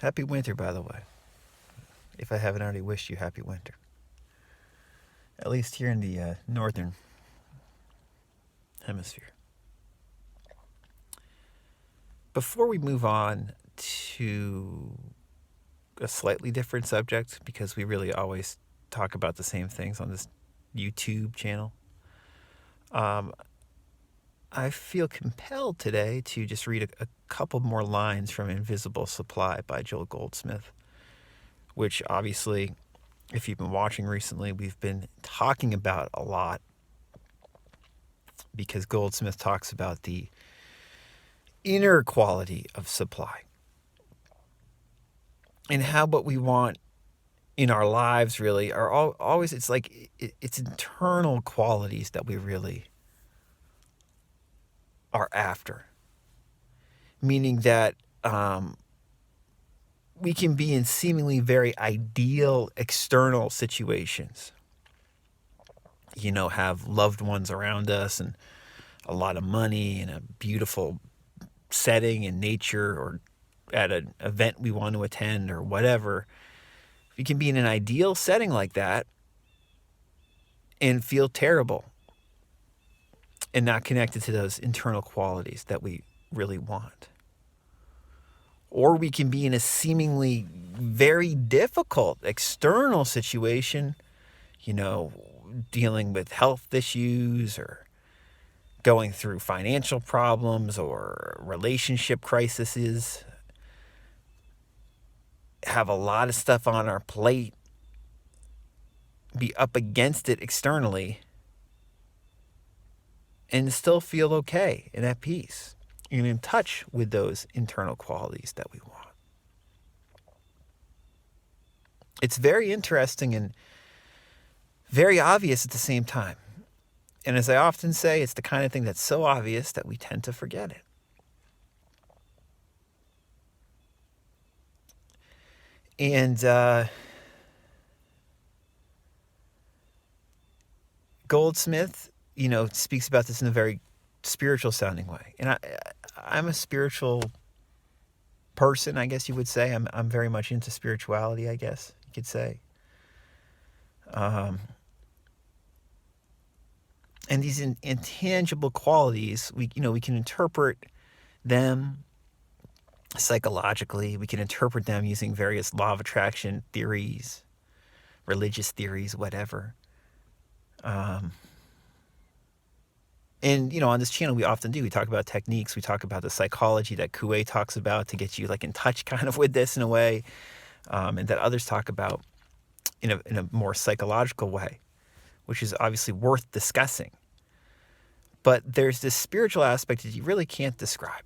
Happy winter, by the way. If I haven't already wished you happy winter. At least here in the northern hemisphere. Before we move on to a slightly different subject, because we really always talk about the same things on this YouTube channel, I feel compelled today to just read a couple more lines from Invisible Supply by Joel Goldsmith, which obviously, if you've been watching recently, we've been talking about a lot, because Goldsmith talks about the inner quality of supply and how what we want in our lives really are always, it's like it's internal qualities that we really are after. Meaning that we can be in seemingly very ideal external situations. Have loved ones around us and a lot of money and a beautiful setting in nature or at an event we want to attend or whatever. We can be in an ideal setting like that and feel terrible and not connected to those internal qualities that we really want. Or we can be in a seemingly very difficult external situation, dealing with health issues or going through financial problems or relationship crises, have a lot of stuff on our plate, be up against it externally, and still feel okay and at peace and in touch with those internal qualities that we want. It's very interesting and very obvious at the same time. And as I often say, it's the kind of thing that's so obvious that we tend to forget it. And Goldsmith, speaks about this in a very spiritual sounding way. And I'm a spiritual person, I guess you would say. I'm very much into spirituality, I guess you could say. And these intangible qualities, we can interpret them psychologically. We can interpret them using various law of attraction theories, religious theories, whatever. And, on this channel, we often do. We talk about techniques. We talk about the psychology that Coué talks about to get you in touch kind of with this in a way, and that others talk about in a more psychological way, which is obviously worth discussing. But there's this spiritual aspect that you really can't describe.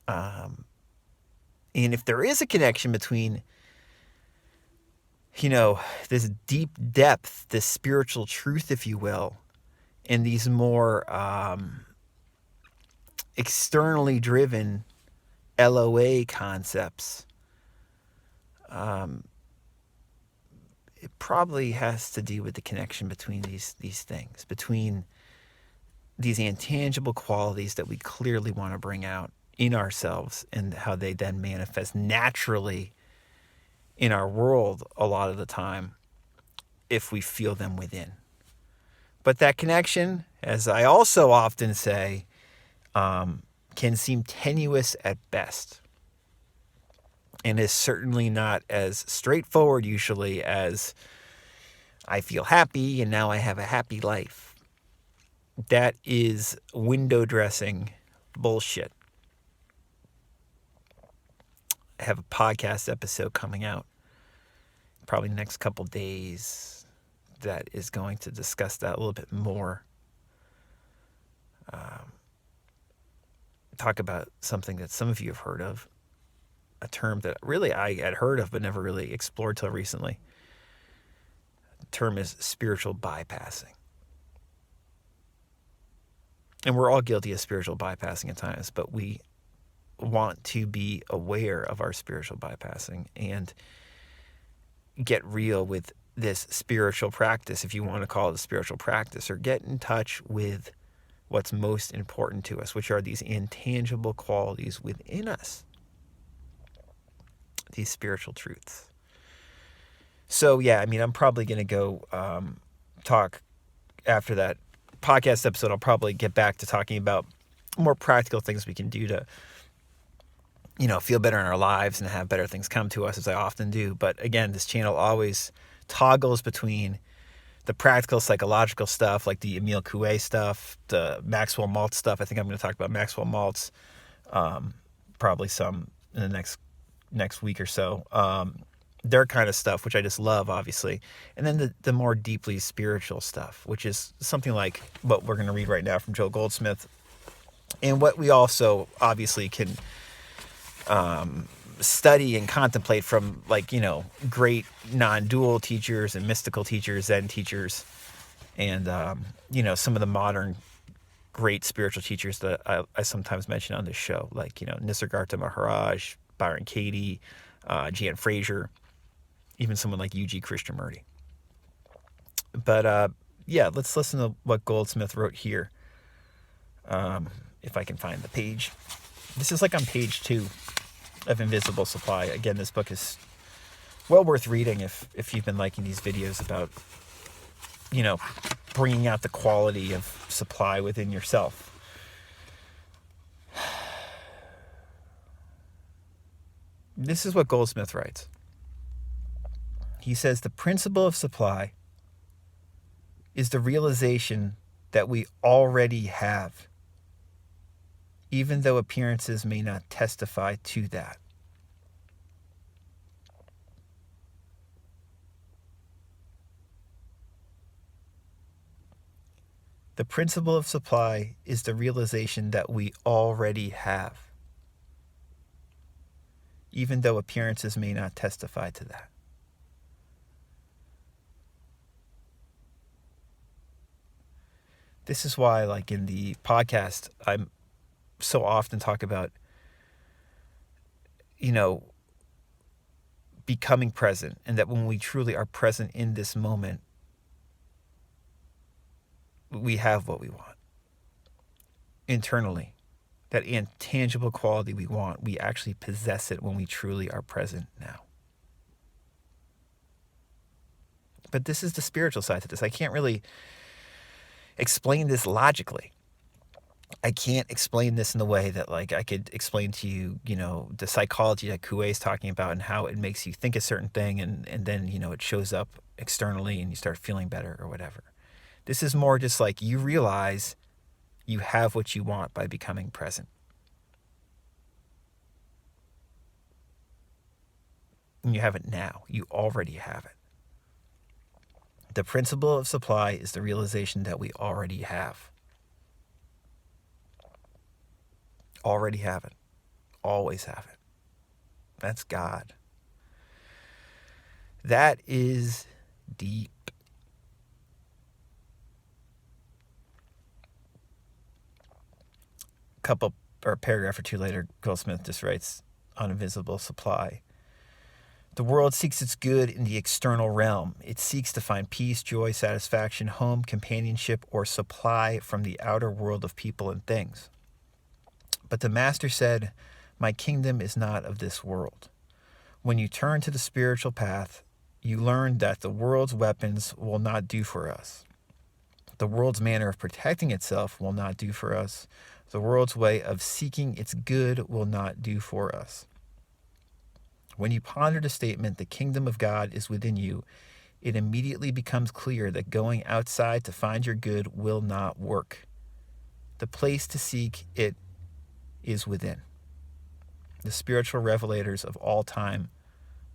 And if there is a connection between, this deep depth, this spiritual truth, if you will, and these more externally driven LOA concepts, it probably has to do with the connection between these things, between these intangible qualities that we clearly want to bring out in ourselves and how they then manifest naturally in our world a lot of the time if we feel them within. But that connection, as I also often say, can seem tenuous at best, and is certainly not as straightforward usually as I feel happy and now I have a happy life. That is window dressing bullshit. I have a podcast episode coming out probably the next couple days that is going to discuss that a little bit more. Talk about something that some of you have heard of, a term that really I had heard of but never really explored till recently. The term is spiritual bypassing. And we're all guilty of spiritual bypassing at times, but we want to be aware of our spiritual bypassing and get real with this spiritual practice, if you want to call it a spiritual practice, or get in touch with what's most important to us, which are these intangible qualities within us, these spiritual truths. So yeah, I mean, I'm probably going to go talk after that podcast episode. I'll probably get back to talking about more practical things we can do to, feel better in our lives and have better things come to us, as I often do. But again, this channel always toggles between the practical psychological stuff, like the Emile Coué stuff, the Maxwell Maltz stuff. I think I'm going to talk about Maxwell Maltz, probably some in the next week or so. Their kind of stuff, which I just love, obviously. And then the more deeply spiritual stuff, which is something like what we're going to read right now from Joel Goldsmith. And what we also obviously can study and contemplate from, great non-dual teachers and mystical teachers, Zen teachers, and, some of the modern great spiritual teachers that I sometimes mention on this show, like, Nisargadatta Maharaj, Byron Katie, Jan Fraser, even someone like U.G. Krishnamurti. But, let's listen to what Goldsmith wrote here, if I can find the page. This is like on page 2 of Invisible Supply. Again, this book is well worth reading if you've been liking these videos about, bringing out the quality of supply within yourself. This is what Goldsmith writes. He says, the principle of supply is the realization that we already have, even though appearances may not testify to that. The principle of supply is the realization that we already have, even though appearances may not testify to that. This is why, like in the podcast, I'm so often talk about, becoming present, and that when we truly are present in this moment, we have what we want internally. That intangible quality we want, we actually possess it when we truly are present now. But this is the spiritual side to this. I can't really explain this logically. I can't explain this in the way that, like, I could explain to you, the psychology that Coué is talking about and how it makes you think a certain thing, and then, it shows up externally and you start feeling better or whatever. This is more just like you realize you have what you want by becoming present. And you have it now. You already have it. The principle of supply is the realization that we already have. Already have it. Always have it. That's God. That is deep. A paragraph or two later, Goldsmith just writes on Invisible Supply. The world seeks its good in the external realm. It seeks to find peace, joy, satisfaction, home, companionship, or supply from the outer world of people and things. But the Master said, my kingdom is not of this world. When you turn to the spiritual path, you learn that the world's weapons will not do for us. The world's manner of protecting itself will not do for us. The world's way of seeking its good will not do for us. When you ponder the statement, the kingdom of God is within you, it immediately becomes clear that going outside to find your good will not work. The place to seek it is within. The spiritual revelators of all time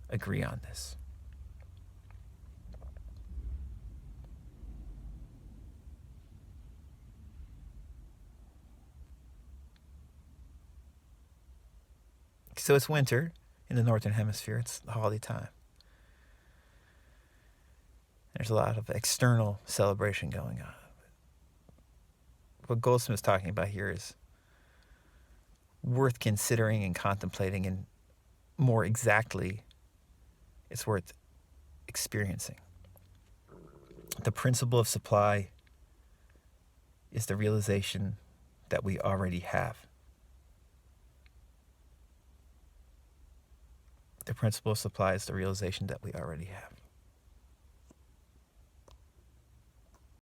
agree on this. So it's winter in the Northern Hemisphere. It's the holiday time. There's a lot of external celebration going on. What Goldsmith's talking about here is worth considering and contemplating, and more exactly, it's worth experiencing. The principle of supply is the realization that we already have. The principle of supply is the realization that we already have.